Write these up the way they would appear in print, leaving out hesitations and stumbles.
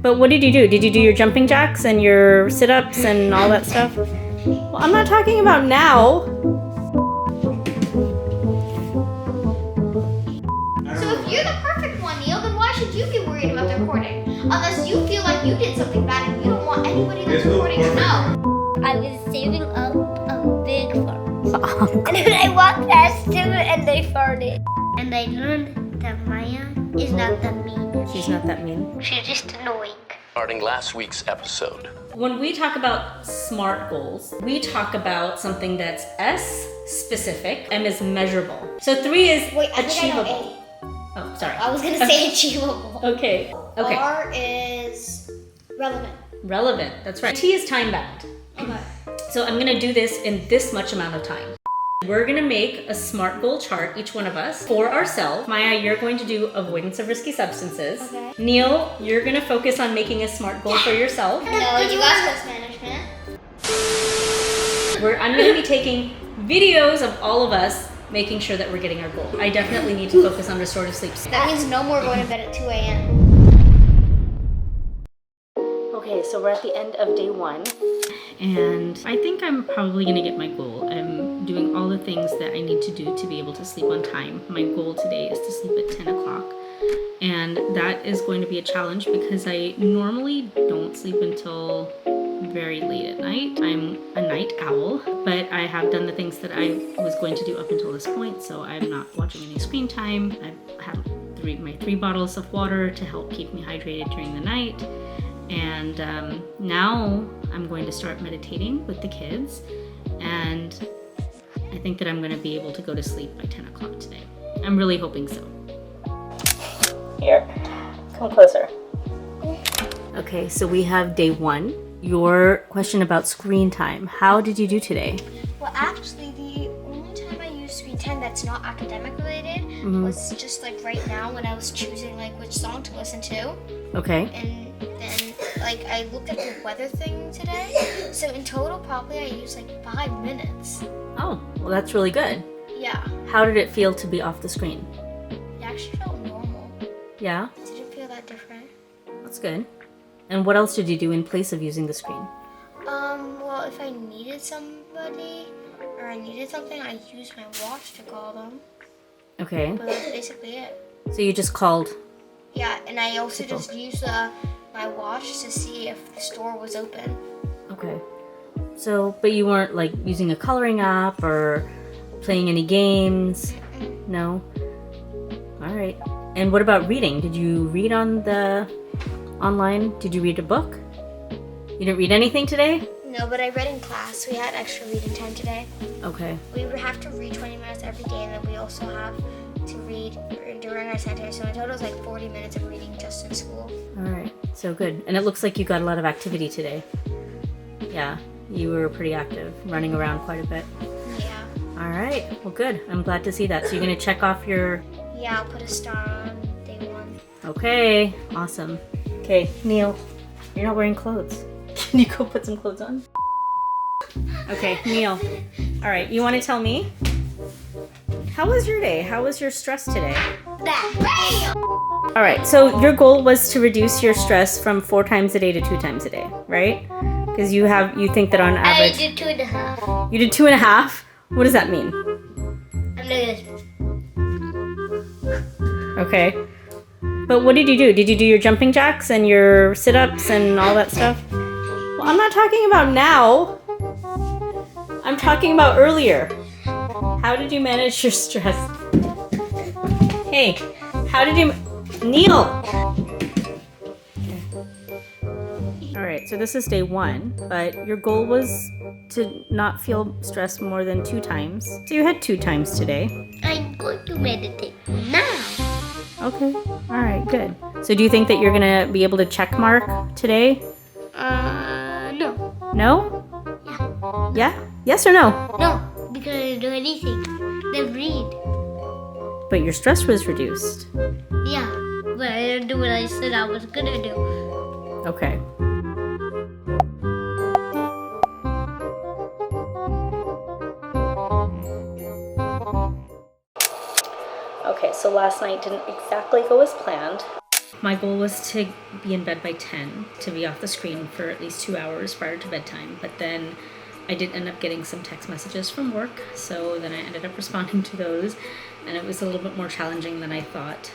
But what did you do? Did you do your jumping jacks and your sit-ups and all that stuff? Well, I'm not talking about now. So if you're the perfect one, Neal, then why should you be worried about the recording? Unless you feel like you did something bad and you don't want anybody that's recording to know. I was saving up a big fart. And then I walked past him and they farted. And I learned that Maya is not that mean. She's not that mean. She's just annoying. Starting last week's episode. When we talk about SMART goals, we talk about something that's S, specific, M is measurable. So 3 is Wait, I think I know achievable. Oh, sorry. I was gonna say achievable. Okay. Okay. R is relevant. Relevant. That's right. T is time bound. Okay. So I'm gonna do this in this much amount of time. We're gonna make a SMART goal chart, each one of us, for ourselves. Maya, you're going to do avoidance of risky substances. Okay. Neal, you're gonna focus on making a SMART goal for yourself. No, you asked us management. I'm gonna be taking videos of all of us making sure that we're getting our goal. I definitely need to focus on restorative sleep. That means no more going to bed at 2 a.m. Okay, so we're at the end of day 1. And I think I'm probably gonna get my goal. I'm doing all the things that I need to do to be able to sleep on time. My goal today is to sleep at 10 o'clock. And that is going to be a challenge because I normally don't sleep until very late at night. I'm a night owl, but I have done the things that I was going to do up until this point, so I'm not watching any screen time. I have my 3 bottles of water to help keep me hydrated during the night. And now I'm going to start meditating with the kids, and I think that I'm going to be able to go to sleep by 10 o'clock today. I'm really hoping so. Here, come closer. Okay, so we have day 1. Your question about screen time. How did you do today? Well, actually, the only time I use screen time that's not academic related was just like right now when I was choosing like which song to listen to. Okay. And then like I looked at the weather thing today. So in total, probably I used like 5 minutes. Oh, well that's really good. Yeah. How did it feel to be off the screen? It actually felt normal. Yeah? It didn't feel that different. That's good. And what else did you do in place of using the screen? Well, if I needed somebody or I needed something, I used my watch to call them. Okay. But that's basically it. So you just called. Yeah, and I also just used my watch to see if the store was open. Okay. So, but you weren't like using a coloring app or playing any games? No? All right. And what about reading? Did you read on the online? Did you read a book? You didn't read anything today? No, but I read in class. We had extra reading time today. Okay. We would have to read 20 minutes every day, and then we also have to read during our center. So in total, it's like 40 minutes of reading just in school. All right. So good. And it looks like you got a lot of activity today. Yeah. You were pretty active, running around quite a bit. Yeah. All right. Well, good. I'm glad to see that. So you're going to check off your... Yeah, I'll put a star on day 1. Okay. Awesome. Okay, Neal, you're not wearing clothes. Can you go put some clothes on? Okay, Neal. All right, you want to tell me? How was your day? How was your stress today? All right, so your goal was to reduce your stress from 4 times a day to 2 times a day, right? Because you think that on average... I did 2.5. You did 2.5? What does that mean? I'm not Okay. But what did you do? Did you do your jumping jacks and your sit-ups and all that stuff? Well, I'm not talking about now. I'm talking about earlier. How did you manage your stress? Hey, how did you... Neal! All right, so this is day 1, but your goal was to not feel stressed more than 2 times. So you had 2 times today. I'm going to meditate now. Okay. All right, good. So do you think that you're going to be able to check mark today? No. No? Yeah. Yeah? Yes or no? No, because I didn't do anything. Then read. But your stress was reduced. Yeah, but I didn't do what I said I was gonna do. Okay. Okay, so last night didn't exactly go as planned. My goal was to be in bed by 10, to be off the screen for at least 2 hours prior to bedtime. But then I did end up getting some text messages from work, so then I ended up responding to those, and it was a little bit more challenging than I thought,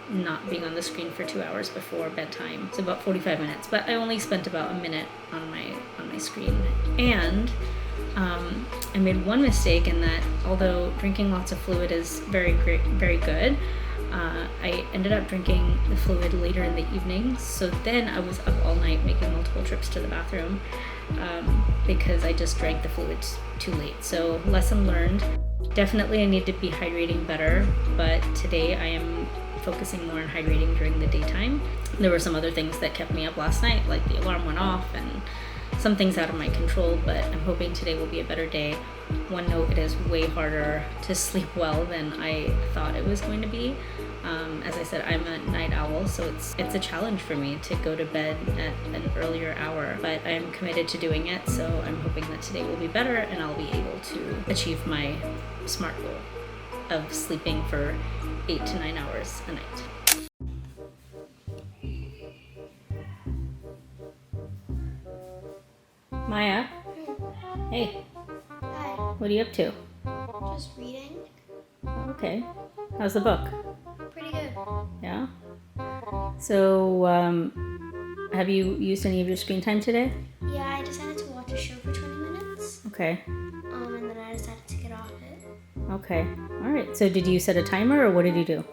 not being on the screen for 2 hours before bedtime. It's about 45 minutes, but I only spent about a minute on my screen. And I made one mistake in that although drinking lots of fluid is very good, I ended up drinking the fluid later in the evening, so then I was up all night making multiple trips to the bathroom because I just drank the fluids too late. So lesson learned. Definitely I need to be hydrating better, but today I am focusing more on hydrating during the daytime. There were some other things that kept me up last night, like the alarm went off and some things out of my control, but I'm hoping today will be a better day. One note, it is way harder to sleep well than I thought it was going to be. As I said, I'm a night owl, so it's a challenge for me to go to bed at an earlier hour, but I'm committed to doing it, so I'm hoping that today will be better and I'll be able to achieve my SMART goal of sleeping for 8 to 9 hours a night. Maya? Hey, Hi. what are you up to? Just reading. Okay. How's the book? Pretty good. Yeah? So, have you used any of your screen time today? Yeah, I decided to watch a show for 20 minutes. Okay. And then I decided to get off it. Okay. All right. So did you set a timer or what did you do?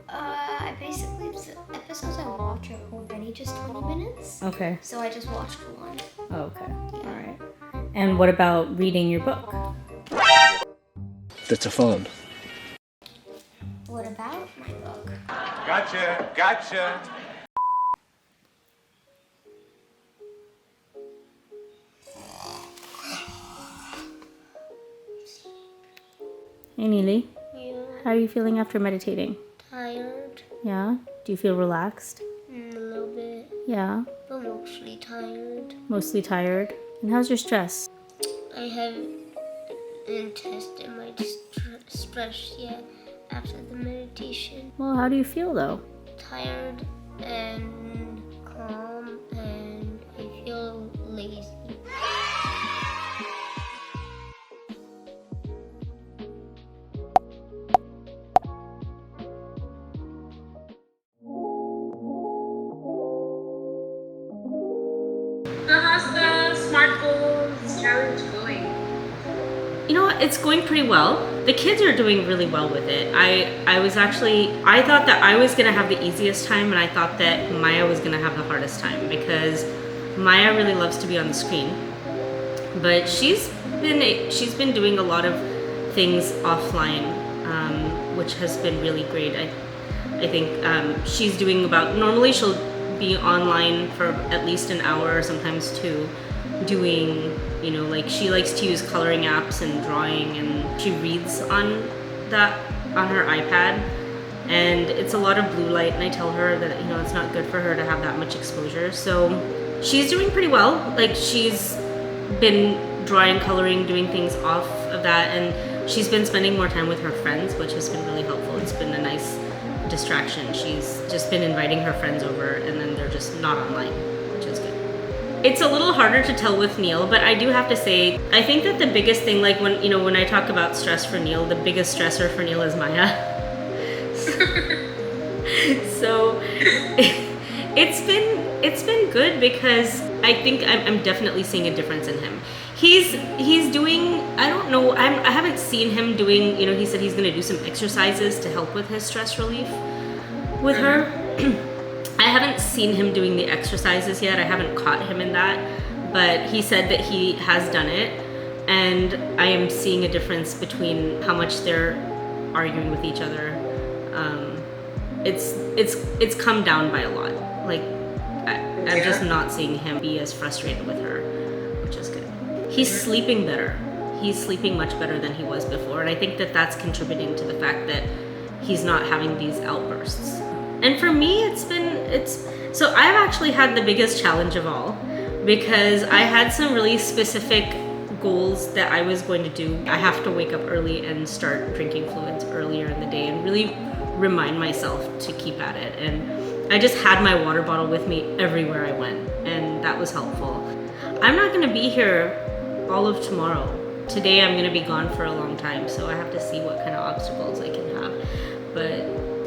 I basically, the episodes I watch are already just 20 minutes. Okay. So I just watched one. Oh, okay. All right. And what about reading your book? That's a phone. What about my book? Gotcha. Hey, Neely. Yeah. How are you feeling after meditating? Tired. Yeah? Do you feel relaxed? A little bit. Yeah? But mostly tired. Mostly tired? And how's your stress? I haven't tested my stress yet after the meditation. Well, how do you feel though? Tired and calm, and I feel lazy. How's the SMART Goals challenge going? You know what? It's going pretty well. The kids are doing really well with it. I thought that I was gonna have the easiest time, and I thought that Maya was gonna have the hardest time because Maya really loves to be on the screen, but she's been doing a lot of things offline, which has been really great. I think she's doing normally she'll be online for at least an hour or sometimes two, doing, like she likes to use coloring apps and drawing, and she reads on her iPad, and it's a lot of blue light, and I tell her that it's not good for her to have that much exposure. So she's doing pretty well. Like, she's been drawing, coloring, doing things off of that, and she's been spending more time with her friends, which has been really helpful. It's been a nice distraction. She's just been inviting her friends over, and then they're just not online, which is good. It's a little harder to tell with Neal, but I do have to say, I think that the biggest thing, like when I talk about stress for Neal, the biggest stressor for Neal is Maya. So it's been good because I think I'm definitely seeing a difference in him. He's doing, I don't know, I haven't seen him doing, he said he's gonna do some exercises to help with his stress relief with her. I haven't seen him doing the exercises yet. I haven't caught him in that, but he said that he has done it, and I am seeing a difference between how much they're arguing with each other. It's come down by a lot. Like, I'm just not seeing him be as frustrated with her, which is good. He's sleeping better. He's sleeping much better than he was before, and I think that that's contributing to the fact that he's not having these outbursts. And for me, so I've actually had the biggest challenge of all, because I had some really specific goals that I was going to do. I have to wake up early and start drinking fluids earlier in the day and really remind myself to keep at it. And I just had my water bottle with me everywhere I went, and that was helpful. I'm not gonna be here all of tomorrow. Today I'm gonna be gone for a long time, so I have to see what kind of obstacles I can have. But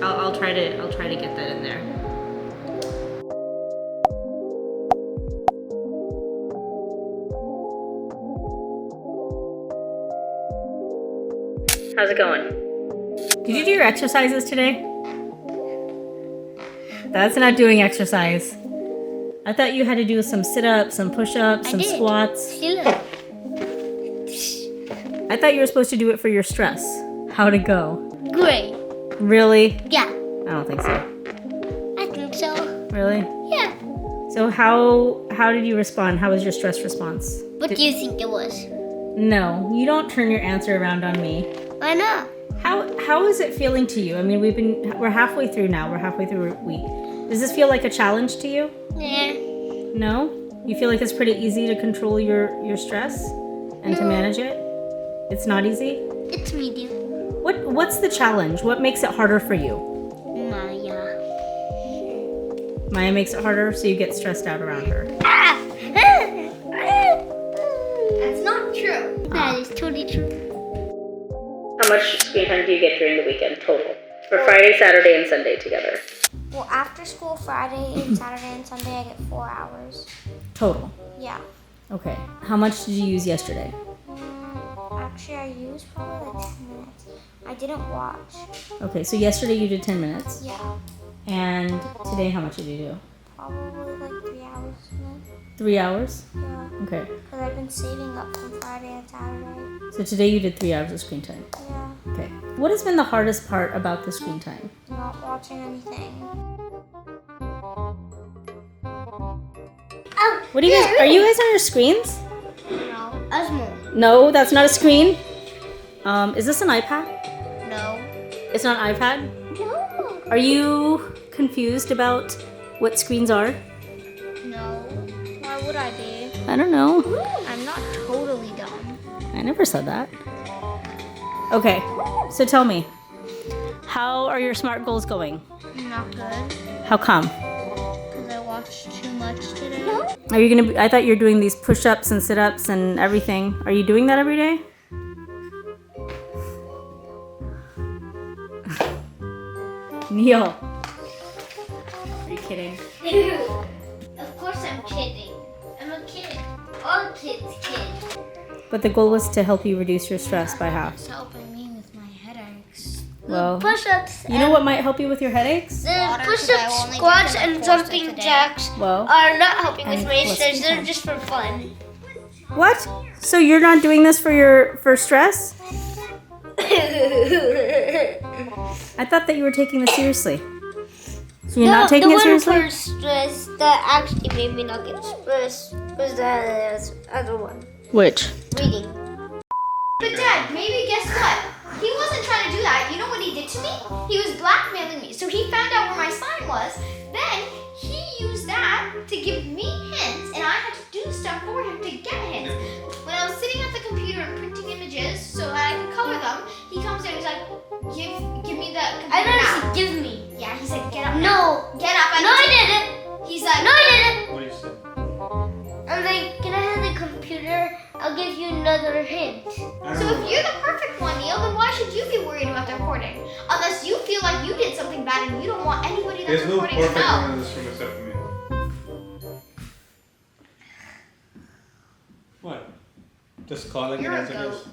I'll try to get that in there. How's it going? Did you do your exercises today? That's not doing exercise. I thought you had to do some sit-ups, some push-ups, some squats. I thought you were supposed to do it for your stress. How'd it go? Great. Really? Yeah, I don't think so. I think so. Really? Yeah. So how did you respond? How was your stress response? What do you think it was? No, you don't turn your answer around on me. Why not? How is it feeling to you? I mean, we're halfway through now. We're halfway through a week. Does this feel like a challenge to you? Yeah. No? You feel like it's pretty easy to control your stress and to manage it? It's not easy? It's medium. What's the challenge? What makes it harder for you? Maya. Maya makes it harder, so you get stressed out around her. That's not true. That is totally true. How much screen time do you get during the weekend total? For Friday, Saturday, and Sunday together? Well, after school, Friday and Saturday and Sunday, I get 4 hours. Total. Yeah. Okay. How much did you use yesterday? Actually, I used probably like 10 minutes. I didn't watch. Okay, so yesterday you did 10 minutes. Yeah. And today how much did you do? Probably like 3 hours. 3 hours? Yeah. Okay. Because I've been saving up from Friday and Saturday. So today you did 3 hours of screen time. Yeah. Okay. What has been the hardest part about the screen time? Not watching anything. Oh, What do you guys, are you guys on your screens? No. Osmo. No, that's not a screen. Is this an iPad? No. It's not an iPad? No. Are you confused about what screens are? No. Why would I be? I don't know. I'm not totally dumb. I never said that. Okay, so tell me, how are your SMART goals going? Not good. How come? Because I watched too much today. Are you gonna? I thought you were doing these push-ups and sit-ups and everything. Are you doing that every day? Neal, are you kidding? Of course I'm kidding. I'm a kid. All kids kid. But the goal was to help you reduce your stress by half. It's helping me with my headaches. Well, Push-ups. you know what might help you with your headaches? The Water, 'cause I push-ups, only did squats, them and at 4 jumping today. jacks Well, are not helping with and my plus stress. They're time. just for fun. What? So you're not doing this for stress? I thought that you were taking this seriously. So you're not taking it seriously? The one for stress that actually made me not get stressed was the other one. Which? Reading. But Dad, maybe guess what? He wasn't trying to do that. You know what he did to me? He was blackmailing me. So he found out where my sign was. Then he used that to give me hints, and I had to do stuff for him to get hints. When I was sitting at the computer and printing images so that I could color them, he comes in and he's like, give me the computer I don't now. know. Give me. Yeah, he said, get up now. No. Get up. No, I didn't. He's like, No, I didn't. What do you say? I'm like, can I have the computer? I'll give you another hint. So if you're the perfect one, Neal, then why should you be worried about the recording? Unless you feel like you did something bad and you don't want anybody that's There's no recording to perfect know. one in this room except for me. What? Just calling You're it a as it goat. is.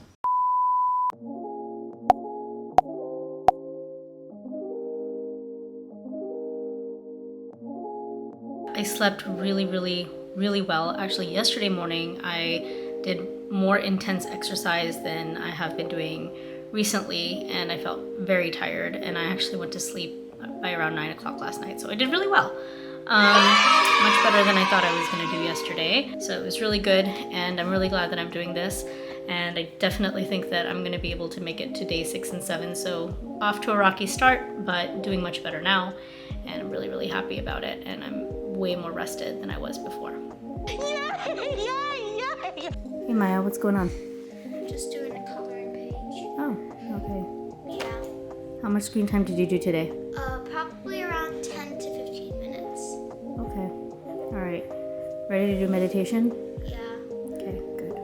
I slept really well. Actually, yesterday morning I did more intense exercise than I have been doing recently, and I felt very tired, and I actually went to sleep by around 9 o'clock last night, so I did really well. Much better than I thought I was going to do yesterday, so it was really good, and I'm really glad that I'm doing this, and I definitely think that I'm going to be able to make it to day 6 and 7, so off to a rocky start, but doing much better now, and I'm really happy about it, and I'm way more rested than I was before. Hey Maya, what's going on? I'm just doing a coloring page. Oh, okay. Yeah. How much screen time did you do today? Probably around 10 to 15 minutes. Ready to do meditation? Yeah. Okay, good.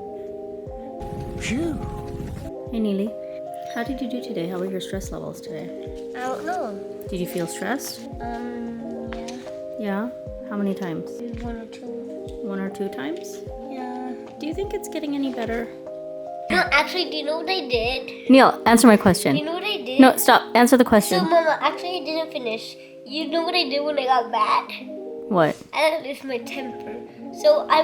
Hey, Neely. How did you do today? How were your stress levels today? I don't know. Did you feel stressed? Yeah. Yeah? How many times? 1 or 2. 1 or 2 times? Yeah. Do you think it's getting any better? No, actually, do you know what I did? Neil, answer my Do question. you know what I did? No, stop. Answer the So, question. Mama, actually, I didn't finish. You know what I did when I got mad? What? I lost my temper. So I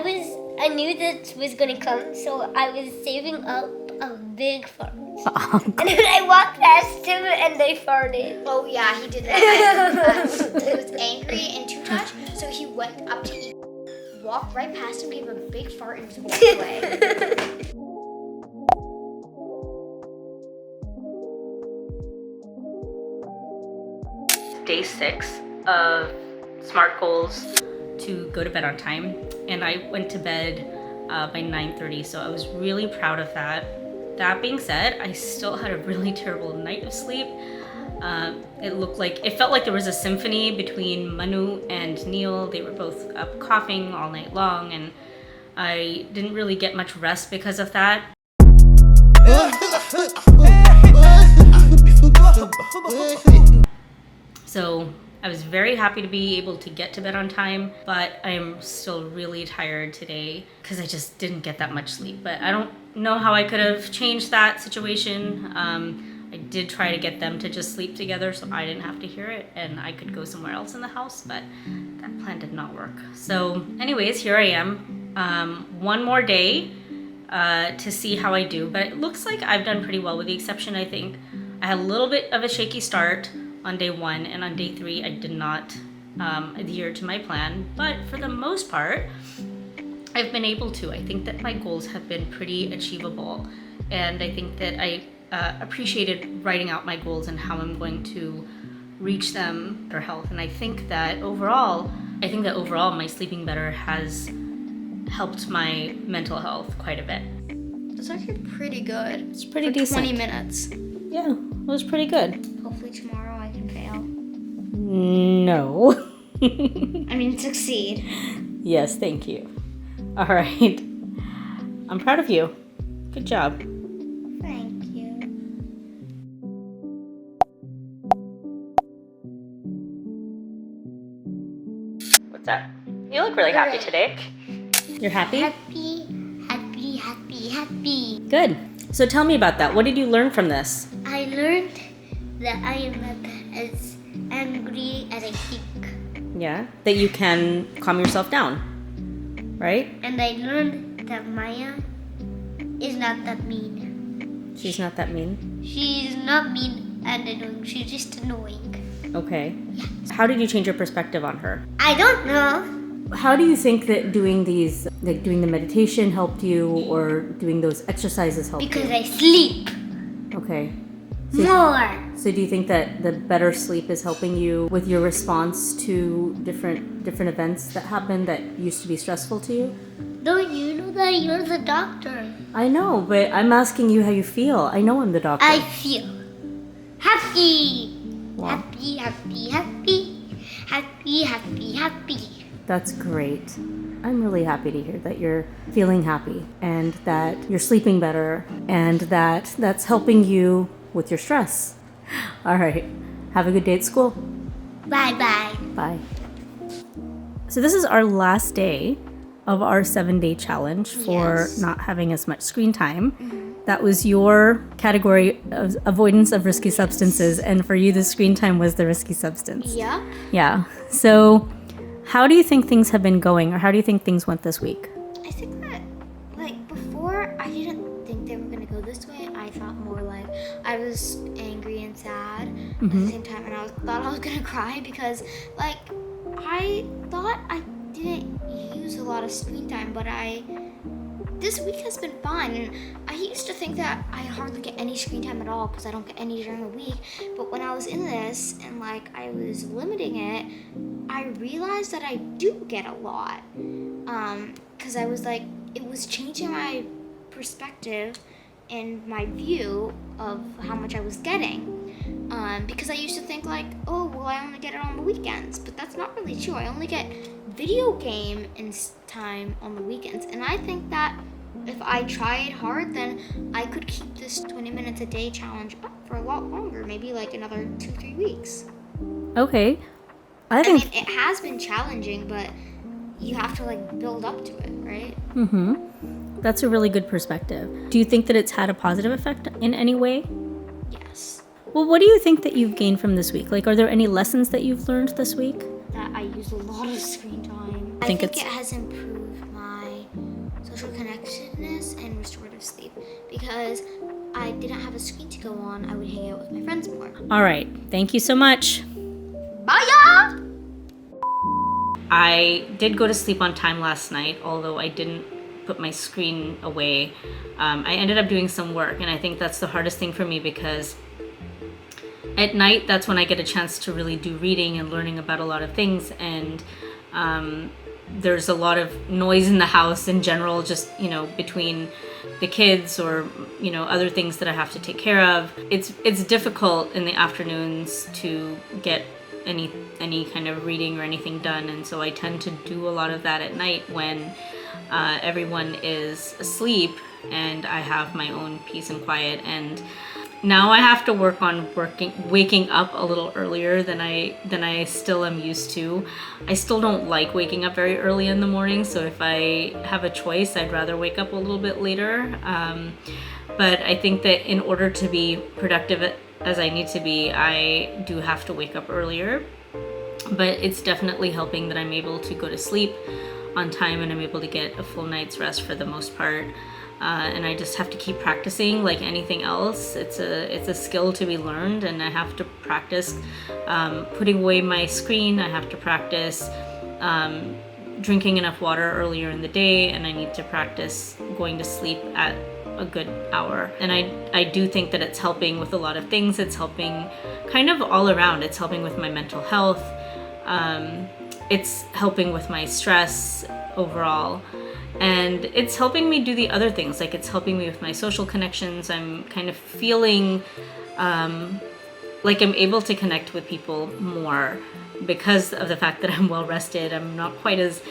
knew that was gonna come. So I was saving up a big fart. And then I walked past him and I farted. Oh yeah, he did that. He was angry and too much, so he went up to eat, walked right past him, gave a big fart, and just walked away. Day 6 of SMART goals to go to bed on time, and I went to bed by 9:30, so I was really proud of that. That being said, I still had a really terrible night of sleep. It felt like there was a symphony between Manu and Neal. They were both up coughing all night long, and I didn't really get much rest because of that. So I was very happy to be able to get to bed on time, but I'm still really tired today because I just didn't get that much sleep. But I don't know how I could have changed that situation. I did try to get them to just sleep together so I didn't have to hear it and I could go somewhere else in the house, but that plan did not work. So anyways, here I am. One more day to see how I do, but it looks like I've done pretty well, with the exception, I think, I had a little bit of a shaky start on day 1, and on day 3 I did not adhere to my plan, but for the most part I've been able to. I think that my goals have been pretty achievable, and I think that I appreciated writing out my goals and how I'm going to reach them for health. And I think that overall my sleeping better has helped my mental health quite a bit. That's actually pretty good. It's pretty For decent. 20 minutes. Yeah, it was pretty good. Hopefully tomorrow I can fail. No. I mean, succeed. Yes, thank you. All right. I'm proud of you. Good job. Thank you. What's up? You look really happy today. You're happy? Happy, happy, happy, happy. Good. So tell me about that. What did you learn from this? I learned that I am not as angry as I think. Yeah, that you can calm yourself down, right? And I learned that Maya is not that mean. She's not that mean. She's not mean and annoying. She's just annoying. Okay. How did you change your perspective on her? I don't know. How do you think that doing these, like doing the meditation helped you, or doing those exercises helped Because you? I sleep Okay. more. So do you think that the better sleep is helping you with your response to different events that happen that used to be stressful to you? Don't you know that you're the doctor? I know, but I'm asking you how you feel. I know I'm the doctor. I feel happy. Wow. Happy, happy, happy. Happy, happy, happy. That's great. I'm really happy to hear that you're feeling happy and that you're sleeping better and that that's helping you with your stress. All right. Have a good day at school. Bye-bye. Bye. So this is our last day of our 7-day challenge for not having as much screen time. That was your category of avoidance of risky substances, and for you the screen time was the risky substance. Yeah. Yeah. So how do you think things have been going, or how do you think things went this week? I think that, like, before, I didn't think they were going to go this way. I thought more like I was angry and sad at the same time, and thought I was going to cry because, like, I thought I didn't use a lot of screen time, but this week has been fine, and I used to think that I hardly get any screen time at all because I don't get any during the week, but when I was in this and, like, I was limiting it, I realized that I do get a lot, because I was like, it was changing my perspective and my view of how much I was getting, because I used to think like, oh, well, I only get it on the weekends, but that's not really true. I only get video game time on the weekends. And I think that if I tried hard, then I could keep this 20 minutes a day challenge up for a lot longer, maybe like another 2-3 weeks. Okay. I mean, it has been challenging, but you have to like build up to it, right? That's a really good perspective. Do you think that it's had a positive effect in any way? Yes. Well, what do you think that you've gained from this week? Like, are there any lessons that you've learned this week? That I use a lot of screen time. I think think it's- it has improved my social connectedness and restorative sleep, because I didn't have a screen to go on. I would hang out with my friends more. All right. Thank you so much. Bye, y'all! I did go to sleep on time last night, although I didn't put my screen away. I ended up doing some work, and I think that's the hardest thing for me, because at night, that's when I get a chance to really do reading and learning about a lot of things, and there's a lot of noise in the house in general, just, you know, between the kids or, you know, other things that I have to take care of. It's difficult in the afternoons to get any kind of reading or anything done, and so I tend to do a lot of that at night when everyone is asleep and I have my own peace and quiet. And now I have to work on waking up a little earlier than I still am used to. I still don't like waking up very early in the morning, so if I have a choice, I'd rather wake up a little bit later. But I think that in order to be productive as I need to be, I do have to wake up earlier. But it's definitely helping that I'm able to go to sleep on time and I'm able to get a full night's rest for the most part. And I just have to keep practicing like anything else. It's a skill to be learned, and I have to practice putting away my screen. I have to practice drinking enough water earlier in the day, and I need to practice going to sleep at a good hour. And I do think that it's helping with a lot of things. It's helping kind of all around. It's helping with my mental health. It's helping with my stress overall. And it's helping me do the other things, like it's helping me with my social connections. I'm kind of feeling like I'm able to connect with people more because of the fact that I'm well rested. I'm not quite as,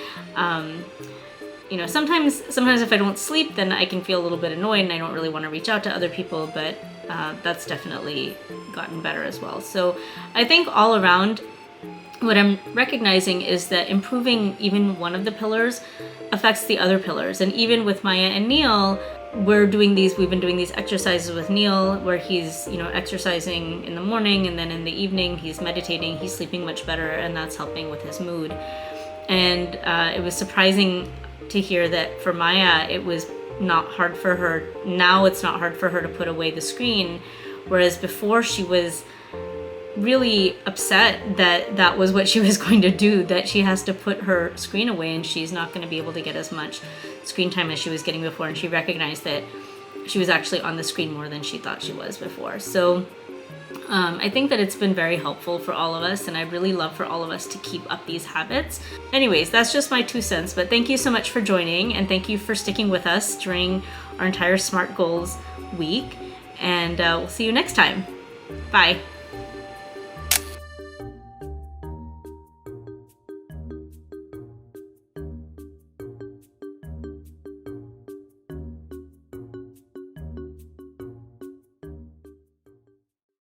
you know, sometimes if I don't sleep, then I can feel a little bit annoyed and I don't really want to reach out to other people, but that's definitely gotten better as well. So I think all around, what I'm recognizing is that improving even one of the pillars affects the other pillars. And even with Maya and Neal, we've been doing these exercises with Neal where he's, you know, exercising in the morning, and then in the evening he's meditating, he's sleeping much better, and that's helping with his mood. And it was surprising to hear that for Maya, it was not hard for her. Now it's not hard for her to put away the screen, whereas before she was really upset that was what she was going to do, that she has to put her screen away and she's not going to be able to get as much screen time as she was getting before. And she recognized that she was actually on the screen more than she thought she was before. So I think that it's been very helpful for all of us, and I really love for all of us to keep up these habits. Anyways, that's just my 2 cents, but thank you so much for joining, and thank you for sticking with us during our entire Smart Goals week, and we'll see you next time. Bye.